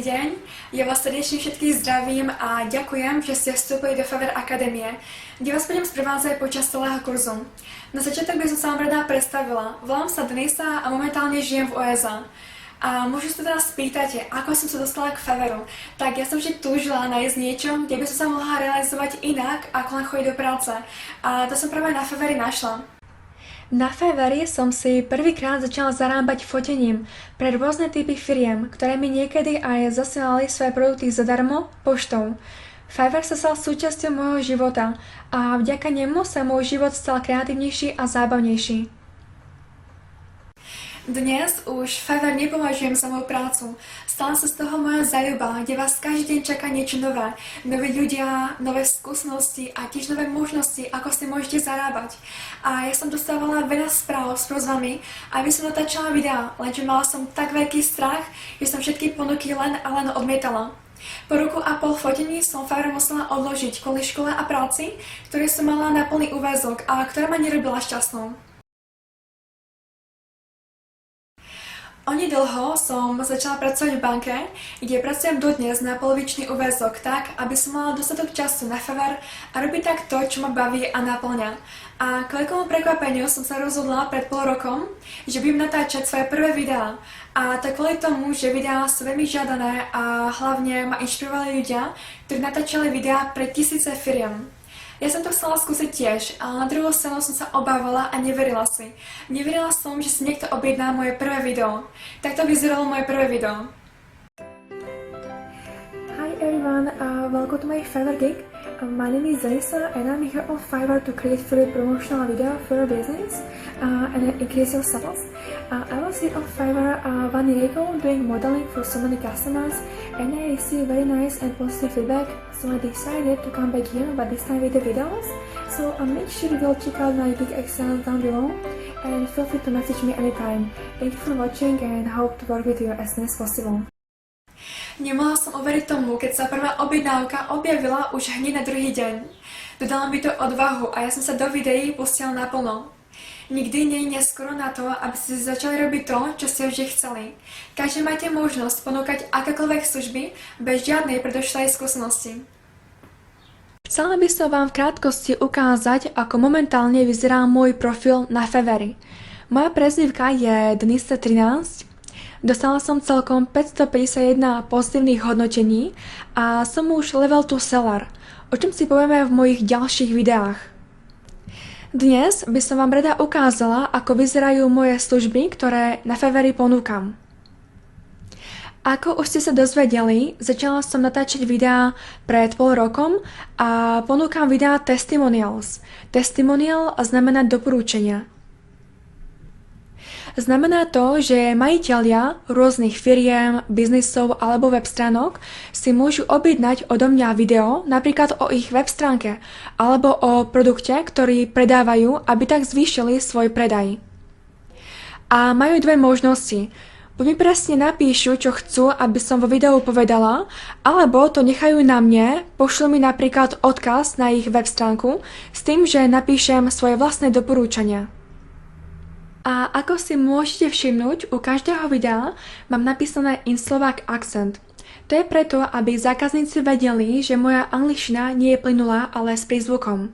Dobrý deň, ja vás srdečne všetkých zdravím a ďakujem, že ste vstúpili do Favor Akadémie, kde vás budem sprevázať počas celého kurzu. Na začiatok by som sa vám rada predstavila. Volám sa Denisa a momentálne žijem v USA. A možno sa teda spýtate, ako som sa dostala k Favoru. Tak ja som vždy túžila nájsť niečo, kde by som sa mohla realizovať inak, ako len chodiť do práce. A to som práve na Favori našla. Na Favori som si prvýkrát začala zarábať fotením pre rôzne typy firiem, ktoré mi niekedy aj zasielali svoje produkty zadarmo poštou. Fiverr sa stal súčasťou môjho života a vďaka nemu sa môj život stal kreatívnejší a zábavnejší. Dnes už Fiverr nepovažujem za moju prácu. Stala sa z toho moja zaľuba, kde vás každý deň čaká niečo nové. Noví ľudia, nové skúsenosti a tiež nové možnosti, ako si môžete zarábať. A ja som dostávala veľa správ s prosbami, aby som natáčala videá, lenže mala som tak veľký strach, že som všetky ponuky len a len odmietala. Po roku a pol fotení som Fiverr musela odložiť kvôli škole a práci, ktoré som mala na plný úväzok a ktorá ma nerobila šťastnou. Onedlho som začala pracovať v banke, kde pracujem dodnes na polovičný úväzok tak, aby som mala dostatok času na Fiverr a robiť tak to, čo ma baví a naplňa. A k veľkému prekvapeniu som sa rozhodla pred pol rokom, že budem natáčať svoje prvé videá. A to kvôli tomu, že videá sú veľmi žiadané a hlavne ma inšpirovali ľudia, ktorí natáčali videá pre tisíce firiem. Ja som to chcela skúsiť tiež, ale na druhú stranu som sa obávala a neverila si. Neverila som, že si niekto objedná moje prvé video. Takto vyzeralo moje prvé video. Hi everyone, welcome to my Fiverr gig. My name is Denisa and I'm here on Fiverr to create free promotional video for your business and increase your sales. I was here on Fiverr 1 year ago doing modeling for so many customers and I received very nice and positive feedback, so I decided to come back here, but this time with the videos. So make sure you will check out my gig excel down below and feel free to message me anytime. Thank you for watching and hope to work with you as soon as possible. Nemohla som overiť tomu, keď sa prvá objednávka objavila už hneď na druhý deň. Dodala mi to odvahu a ja som sa do videí pustila naplno. Nikdy nie je neskoro na to, aby ste začali robiť to, čo ste vždy chceli. Každý máte možnosť ponúkať akékoľvek služby bez žiadnej predošlej skúsenosti. Chcela by som vám v krátkosti ukázať, ako momentálne vyzerá môj profil na Favori. Moja prezývka je Denisa13. Dostala som celkom 551 pozitívnych hodnotení a som už level 2 seller, o čom si povieme v mojich ďalších videách. Dnes by som vám rada ukázala, ako vyzerajú moje služby, ktoré na Favori ponúkam. Ako už ste sa dozvedeli, začala som natáčať videá pred pol rokom a ponúkam videá testimonials. Testimonial znamená doporučenia. Znamená to, že majitelia rôznych firiem, biznisov alebo web stránok si môžu objednať odo mňa video, napríklad o ich web stránke alebo o produkte, ktorý predávajú, aby tak zvýšili svoj predaj. A majú dve možnosti. Buď mi presne napíšu, čo chcú, aby som vo videu povedala, alebo to nechajú na mne, pošlú mi napríklad odkaz na ich web stránku s tým, že napíšem svoje vlastné doporúčania. A ako si môžete všimnúť, u každého videa mám napísané in Slovak accent. To je preto, aby zákazníci vedeli, že moja angličtina nie je plynulá, ale s prízvukom.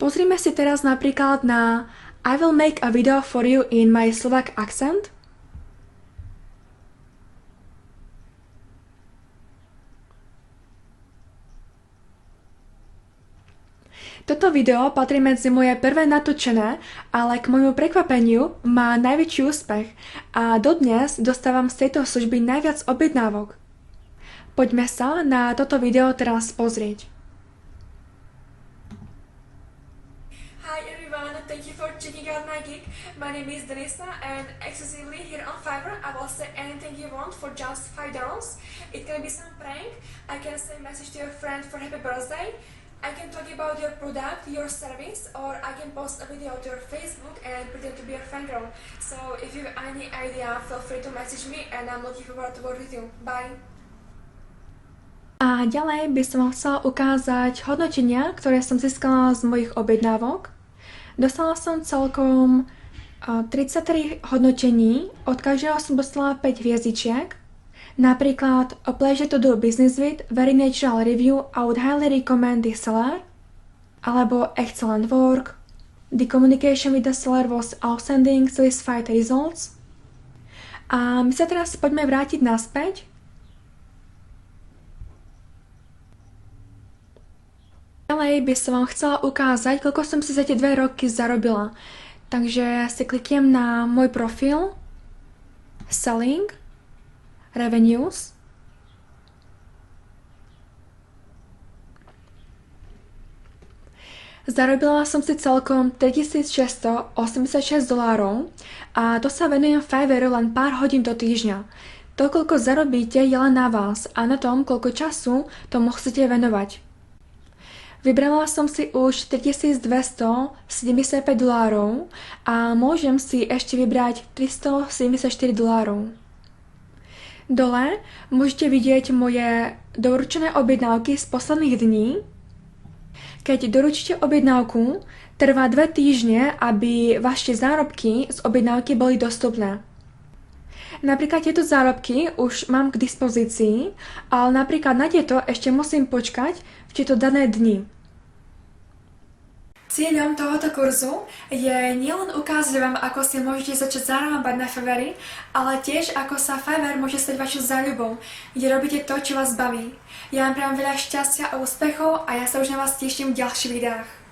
Pozrime si teraz napríklad na I will make a video for you in my Slovak accent. Toto video patrí medzi moje prvé natočené, ale k môjmu prekvapeniu má najväčší úspech a dodnes dostávam z tejto služby najviac objednávok. Poďme sa na toto video teraz pozrieť. Hi everyone, thank you for checking out my gig. My name is Denisa and exclusively here on Fiverr I will say anything you want for just $5. It can be some prank, I can send a message to your friend for happy birthday. I can talk about your product, your service, or I can post a video to your Facebook and pretend to be your fangirl. So if you have any idea, feel free to message me and I'm looking forward to work with you. Bye! A ďalej by som vám chcela ukázať hodnotenia, ktoré som získala z mojich objednávok. Dostala som celkom 33 hodnotení, od každého som dostala 5 hviezdičiek. Napríklad a pleasure to do business with, very natural review, I would highly recommend the seller, alebo excellent work, the communication with the seller was outstanding, satisfied results. A my sa teraz poďme vrátiť naspäť. Ďalej by som vám chcela ukázať, koľko som si za tie 2 roky zarobila. Takže si kliknem na môj profil, Selling, Revenues. Zarobila som si celkom $3686 a to sa venujem Fiverru len pár hodín do týždňa. To, koľko zarobíte, je len na vás a na tom, koľko času tomu chcete venovať. Vybrala som si už $4275 a môžem si ešte vybrať $374. Dole môžete vidieť moje doručené objednávky z posledných dní. Keď doručíte objednávku, trvá 2 týždne, aby vaše zárobky z objednávky boli dostupné. Napríklad tieto zárobky už mám k dispozícii, ale napríklad na tieto ešte musím počkať v tieto dané dni. Cieľom tohoto kurzu je nielen ukázať vám, ako si môžete začať zarábať na Fiverri, ale tiež ako sa Fiverr môže stať vašou záľubou, kde robíte to, čo vás baví. Ja vám prajem veľa šťastia a úspechov a ja sa už na vás teším v ďalších videách.